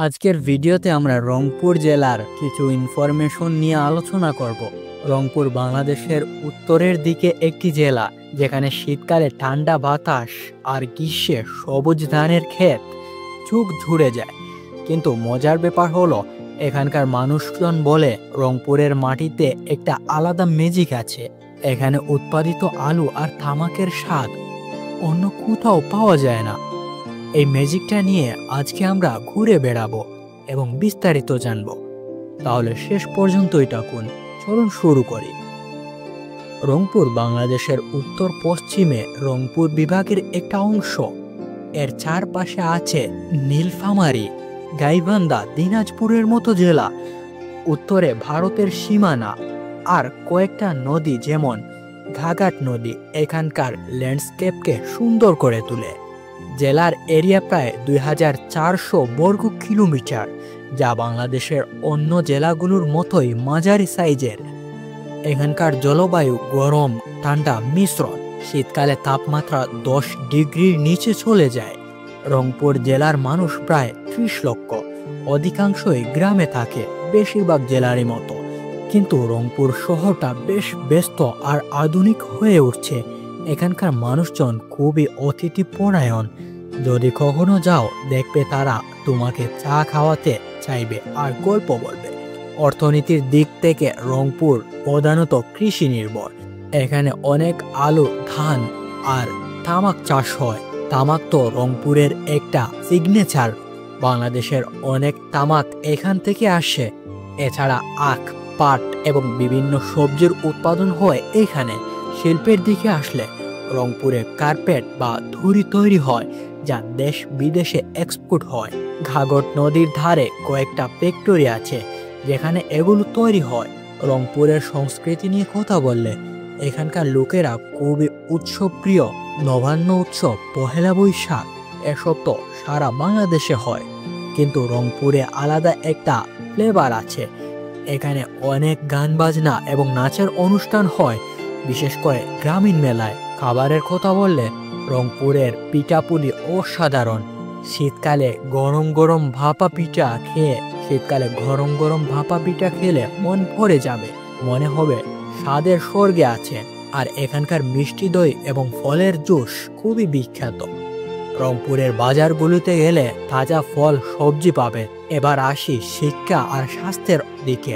আজকের ভিডিওতে আমরা রংপুর জেলার কিছু ইনফরমেশন নিয়ে আলোচনা করব। রংপুর বাংলাদেশের উত্তরের দিকে একটি জেলা, যেখানে শীতকালে ঠান্ডা বাতাস আর গ্রীষ্মে সবুজ ধানের ক্ষেত চোখ জুড়ে যায়। কিন্তু মজার ব্যাপার হলো, এখানকার মানুষজন বলে রংপুরের মাটিতে একটা আলাদা ম্যাজিক আছে। এখানে উৎপাদিত আলু আর তামাকের স্বাদ অন্য কোথাও পাওয়া যায় না। এই ম্যাজিকটা নিয়ে আজকে আমরা ঘুরে বেড়াবো এবং বিস্তারিত জানবো। তাহলে শেষ পর্যন্তই থাকুন। চলুন শুরু করি। রংপুর বাংলাদেশের উত্তর পশ্চিমে রংপুর বিভাগের একটা অংশ। এর চারপাশে আছে নীলফামারী, গাইবান্ধা, দিনাজপুরের মতো জেলা। উত্তরে ভারতের সীমানা আর কয়েকটা নদী, যেমন ঘাঘাট নদী এখানকার ল্যান্ডস্কেপকে সুন্দর করে তোলে। জেলার এরিয়া প্রায় 2400 বর্গ কিলোমিটার, যা বাংলাদেশের অন্য জেলাগুলোর মতোই মাঝারি সাইজের। এখানকার জলবায়ু গরম ঠান্ডা মিশ্রণ। শীতকালে তাপমাত্রা 10 ডিগ্রির নিচে চলে যায়। রংপুর জেলার মানুষ প্রায় 30 লক্ষ। অধিকাংশই গ্রামে থাকে, বেশিরভাগ জেলারই মতো। কিন্তু রংপুর শহরটা বেশ ব্যস্ত আর আধুনিক হয়ে উঠছে। এখানকার মানুষজন খুবই অতিথিপরায়ণ। যদি কখনো যাও, দেখবে তারা তোমাকে চা খাওয়াতে চাইবে আর গল্প বলবে। অর্থনীতির দিক থেকে রংপুর প্রধানত কৃষি নির্ভর। এখানে অনেক আলু, ধান আর তামাক চাষ হয়। তামাক তো রংপুরের একটা সিগনেচার। বাংলাদেশের অনেক তামাক এখান থেকে আসে। এছাড়া আখ, পাট এবং বিভিন্ন সবজির উৎপাদন হয় এখানে। শিল্পের দিকে আসলে রংপুরে কার্পেট বা ধুরি তৈরি হয়, যা দেশ বিদেশে এক্সপোর্ট হয়। ঘাঘট নদীর ধারে কয়েকটা ফ্যাক্টরি আছে যেখানে এগুলো তৈরি হয়। রংপুরের সংস্কৃতি নিয়ে কথা বললে, এখানকার লোকেরা খুবই উৎসবপ্রিয়। নবান্ন উৎসব, পহেলা বৈশাখ, এসব তো সারা বাংলাদেশে হয়, কিন্তু রংপুরে আলাদা একটা ফ্লেভার আছে। এখানে অনেক গান বাজনা এবং নাচের অনুষ্ঠান হয়, বিশেষ করে গ্রামীণ মেলায়। খাবারের কথা বললে, রংপুরের পিঠাপুলি অসাধারণ। শীতকালে গরম গরম ভাপা পিঠা খেলে মন ভরে যাবে, মনে হবে স্বাদের স্বর্গে আছে। আর এখানকার মিষ্টি দই এবং ফলের জুস খুবই বিখ্যাত। রংপুরের বাজারগুলোতে গেলে তাজা ফল সবজি পাবে। এবার আসি শিক্ষা আর স্বাস্থ্যের দিকে।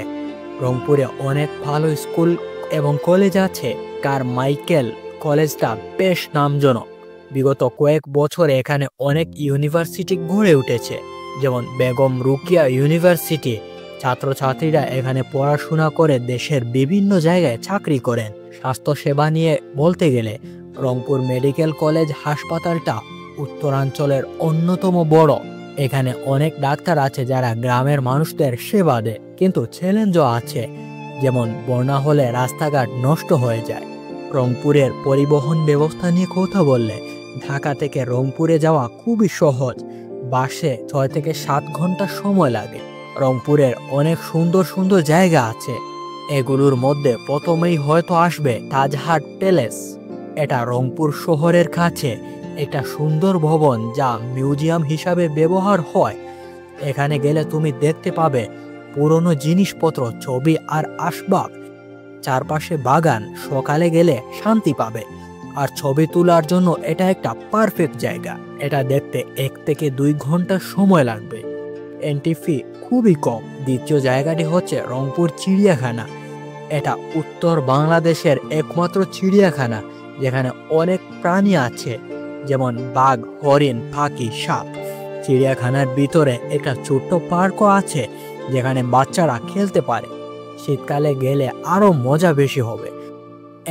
রংপুরে অনেক ভালো স্কুল এবং কলেজ আছে। কারমাইকেল কলেজটা বেশ নামজনক। বিগত কয়েক বছরে এখানে অনেক ইউনিভার্সিটি গড়ে উঠেছে, যেমন বেগম রোকেয়া ইউনিভার্সিটি। ছাত্রছাত্রীরা এখানে পড়াশোনা করে দেশের বিভিন্ন জায়গায় চাকরি করেন। স্বাস্থ্যসেবা নিয়ে বলতে গেলে, রংপুর মেডিকেল কলেজ হাসপাতালটা উত্তরাঞ্চলের অন্যতম বড়। এখানে অনেক ডাক্তার আছে যারা গ্রামের মানুষদের সেবা দেয়। কিন্তু চ্যালেঞ্জও আছে, যেমন বন্যা হলে রাস্তাঘাট নষ্ট হয়ে যায়। রংপুরের পরিবহন ব্যবস্থা নিয়ে কথা বললে, ঢাকা থেকে রংপুরে যাওয়া খুবই সহজ। বাসে 6 থেকে 7 ঘন্টা সময় লাগে। রংপুরের অনেক সুন্দর সুন্দর জায়গা আছে। এগুলোর মধ্যে প্রথমেই হয়তো আসবে তাজহাট প্যালেস। এটা রংপুর শহরের কাছে একটা সুন্দর ভবন, যা মিউজিয়াম হিসাবে ব্যবহার হয়। এখানে গেলে তুমি দেখতে পাবে পুরনো জিনিসপত্র, ছবি আর আসবাব। চারপাশে বাগান। সকালে গেলে শান্তি পাবে, আর ছবি তোলার জন্য এটা একটা পারফেক্ট জায়গা। এটা দেখতে 1 থেকে 2 ঘন্টা সময় লাগবে। এন্ট্রি ফি খুবই কম। দ্বিতীয় জায়গাটি হচ্ছে রংপুর চিড়িয়াখানা। এটা উত্তর বাংলাদেশের একমাত্র চিড়িয়াখানা যেখানে অনেক প্রাণী আছে, যেমন বাঘ, হরিণ, পাখি, সাপ। চিড়িয়াখানার ভিতরে একটা ছোট্ট পার্কও আছে যেখানে বাচ্চারা খেলতে পারে। শীতকালে গেলে আরো মজা বেশি হবে।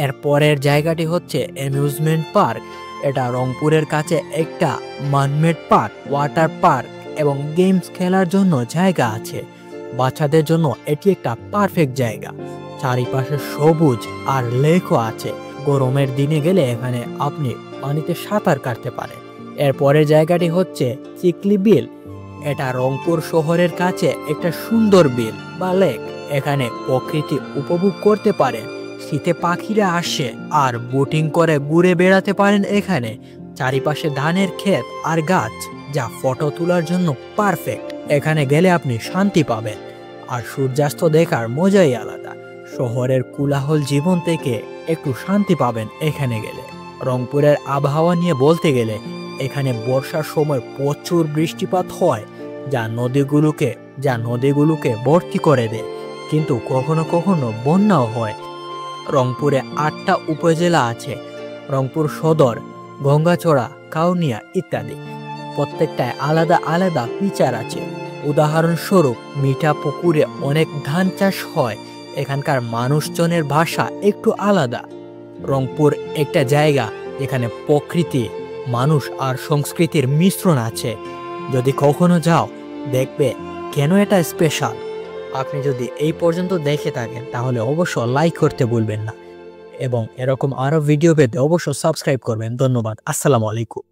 এর পরের জায়গাটি হচ্ছে অ্যামিউজমেন্ট পার্ক। এটা রংপুরের কাছে একটা মানমেড পার্ক, ওয়াটার পার্ক এবং গেমস খেলার জন্য জায়গা আছে। বাচ্চাদের জন্য এটি একটা পারফেক্ট জায়গা। চারিপাশে সবুজ আর লেকও আছে। গরমের দিনে গেলে এখানে আপনি পানিতে সাঁতার কাটতে পারেন। এর পরের জায়গাটি হচ্ছে চিকলি বিল। এটা রংপুর শহরের কাছে একটা সুন্দর বিল বা লেক। এখানে প্রকৃতি উপভোগ করতে পারেন। শীতে পাখিরা আসে আর বোটিং করে ঘুরে বেড়াতে পারেন এখানে। চারিপাশে ধানের ক্ষেত আর গাছ, যা ফটো তোলার জন্য পারফেক্ট। এখানে গেলে আপনি শান্তি পাবেন আর সূর্যাস্ত দেখার মজাই আলাদা। শহরের কোলাহল জীবন থেকে একটু শান্তি পাবেন এখানে গেলে। রংপুরের আবহাওয়া নিয়ে বলতে গেলে এখানে বর্ষার সময় প্রচুর বৃষ্টিপাত হয়, যা নদীগুলোকে ভর্তি করে দেয়, কিন্তু কখনো কখনো বন্যাও হয়। রংপুরে 8টা উপজেলা আছে: রংপুর সদর, গঙ্গাচড়া, কাউনিয়া ইত্যাদি। প্রত্যেকটায় আলাদা আলাদা ফিচার আছে। উদাহরণস্বরূপ মিঠা পুকুরে অনেক ধান চাষ হয়, এখানকার মানুষজনের ভাষা একটু আলাদা। রংপুর একটা জায়গা যেখানে প্রকৃতি, মানুষ আর সংস্কৃতির মিশ্রণ আছে। যদি কখনো যাও, দেখবে কেন এটা স্পেশাল। আপনি যদি এই পর্যন্ত দেখে থাকেন তাহলে অবশ্যই লাইক করতে ভুলবেন না এবং এরকম আরো ভিডিও পেতে অবশ্যই সাবস্ক্রাইব করবেন। ধন্যবাদ। আসসালামু আলাইকুম।